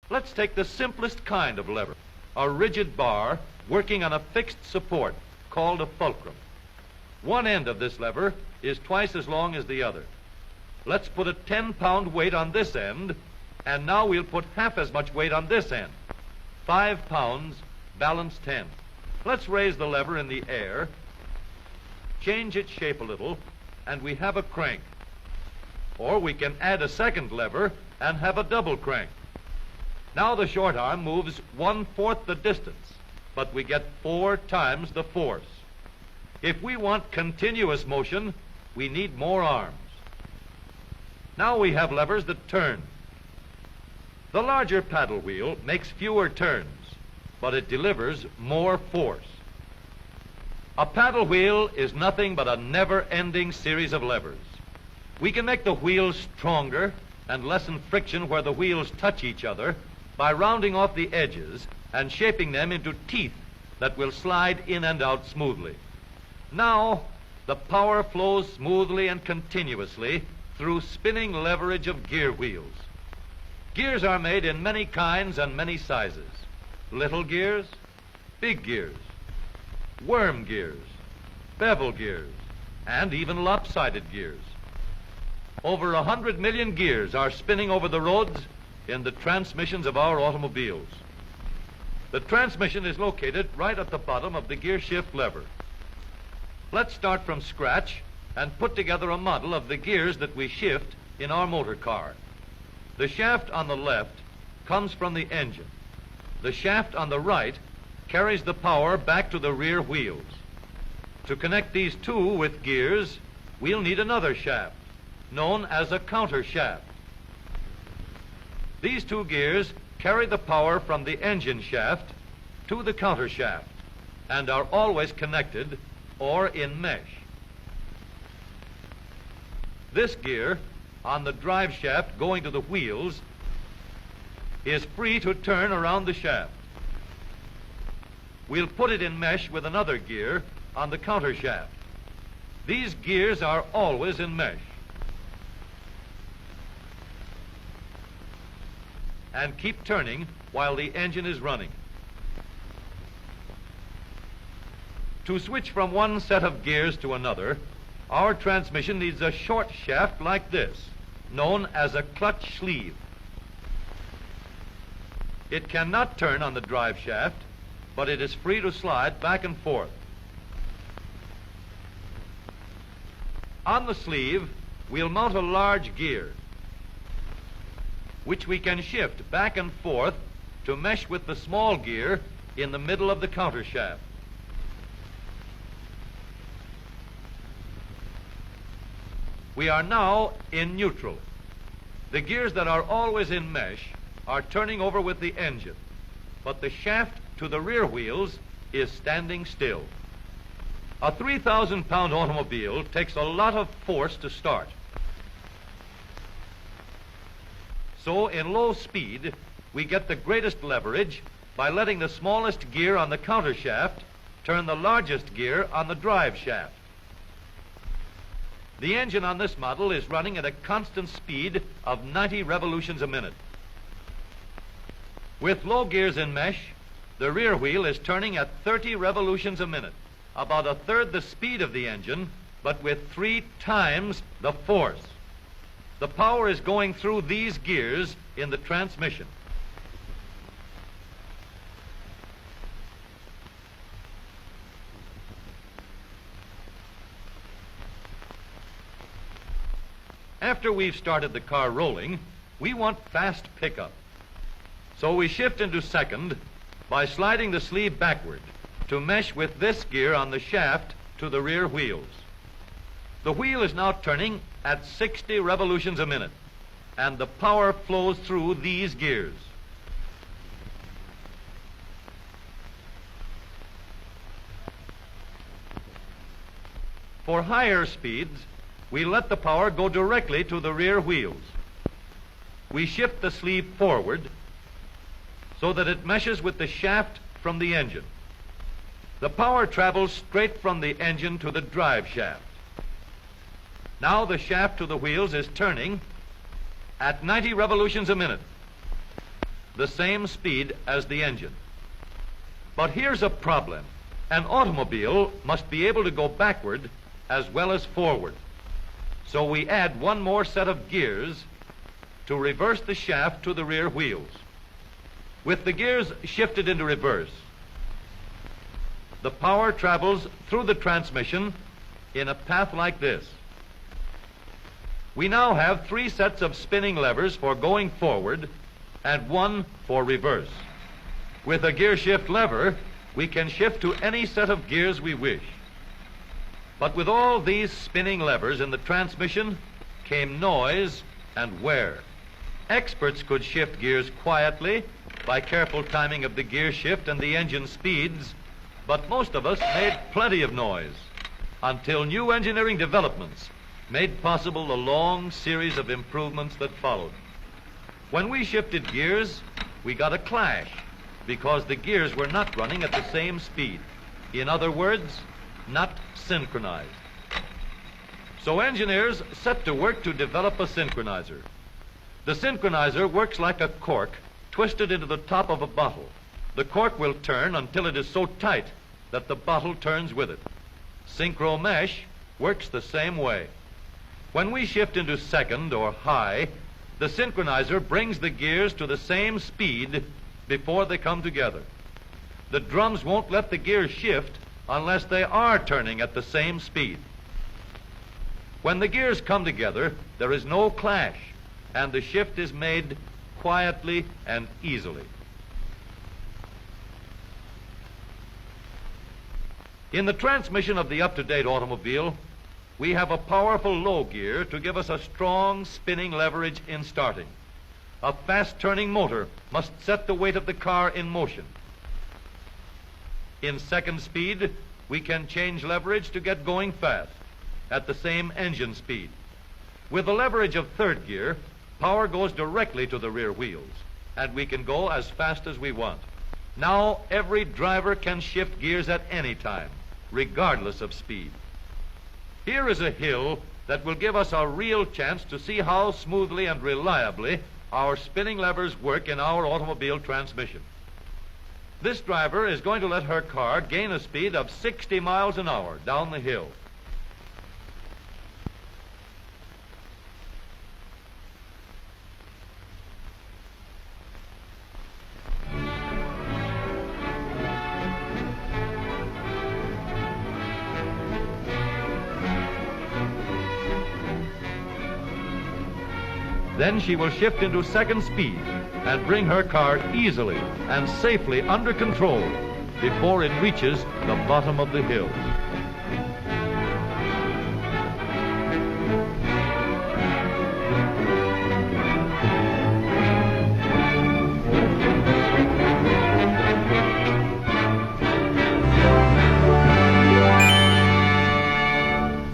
Let's take the simplest kind of lever, a rigid bar working on a fixed support called a fulcrum. One end of this lever is twice as long as the other. Let's put a 10-pound weight on this end, and now we'll put half as much weight on this end. 5 pounds, balance 10. Let's raise the lever in the air, change its shape a little, and we have a crank. Or we can add a second lever and have a double crank. Now the short arm moves 1/4 the distance, but we get 4 times the force. If we want continuous motion, we need more arms. Now we have levers that turn. The larger paddle wheel makes fewer turns, but it delivers more force. A paddle wheel is nothing but a never-ending series of levers. We can make the wheels stronger and lessen friction where the wheels touch each other by rounding off the edges and shaping them into teeth that will slide in and out smoothly. Now, the power flows smoothly and continuously through spinning leverage of gear wheels. Gears are made in many kinds and many sizes. Little gears, big gears, worm gears, bevel gears, and even lopsided gears. Over 100 million gears are spinning over the roads in the transmissions of our automobiles. The transmission is located right at the bottom of the gear shift lever. Let's start from scratch and put together a model of the gears that we shift in our motor car. The shaft on the left comes from the engine. The shaft on the right carries the power back to the rear wheels. To connect these two with gears, we'll need another shaft, known as a counter shaft. These two gears carry the power from the engine shaft to the counter shaft and are always connected or in mesh. This gear on the drive shaft going to the wheels is free to turn around the shaft. We'll put it in mesh with another gear on the counter shaft. These gears are always in mesh and keep turning while the engine is running. To switch from one set of gears to another, our transmission needs a short shaft like this, known as a clutch sleeve. It cannot turn on the drive shaft, but it is free to slide back and forth. On the sleeve, we'll mount a large gear, which we can shift back and forth to mesh with the small gear in the middle of the counter shaft. We are now in neutral. The gears that are always in mesh are turning over with the engine, but the shaft to the rear wheels is standing still. A 3,000-pound automobile takes a lot of force to start. So in low speed, we get the greatest leverage by letting the smallest gear on the counter shaft turn the largest gear on the drive shaft. The engine on this model is running at a constant speed of 90 revolutions a minute. With low gears in mesh, the rear wheel is turning at 30 revolutions a minute, about a third the speed of the engine, but with 3 times the force. The power is going through these gears in the transmission. After we've started the car rolling, we want fast pickup. So we shift into second by sliding the sleeve backward to mesh with this gear on the shaft to the rear wheels. The wheel is now turning at 60 revolutions a minute, and the power flows through these gears. For higher speeds, we let the power go directly to the rear wheels. We shift the sleeve forward so that it meshes with the shaft from the engine. The power travels straight from the engine to the drive shaft. Now the shaft to the wheels is turning at 90 revolutions a minute. the same speed as the engine. But here's a problem. An automobile must be able to go backward as well as forward. So we add one more set of gears to reverse the shaft to the rear wheels. With the gears shifted into reverse, the power travels through the transmission in a path like this. We now have 3 sets of spinning levers for going forward and 1 for reverse. With a gear shift lever, we can shift to any set of gears we wish. But with all these spinning levers in the transmission came noise and wear. Experts could shift gears quietly by careful timing of the gear shift and the engine speeds, but most of us made plenty of noise until new engineering developments made possible the long series of improvements that followed. When we shifted gears, we got a clash because the gears were not running at the same speed. In other words, not synchronized. So engineers set to work to develop a synchronizer. The synchronizer works like a cork twisted into the top of a bottle. The cork will turn until it is so tight that the bottle turns with it. Synchro mesh works the same way. When we shift into second or high, the synchronizer brings the gears to the same speed before they come together. The drums won't let the gears shift unless they are turning at the same speed. When the gears come together, there is no clash, and the shift is made quietly and easily. In the transmission of the up-to-date automobile, we have a powerful low gear to give us a strong spinning leverage in starting. A fast-turning motor must set the weight of the car in motion. In second speed, we can change leverage to get going fast at the same engine speed. With the leverage of third gear, power goes directly to the rear wheels, and we can go as fast as we want. Now, every driver can shift gears at any time, regardless of speed. Here is a hill that will give us a real chance to see how smoothly and reliably our spinning levers work in our automobile transmission. This driver is going to let her car gain a speed of 60 miles an hour down the hill. Then she will shift into second speed and bring her car easily and safely under control before it reaches the bottom of the hill.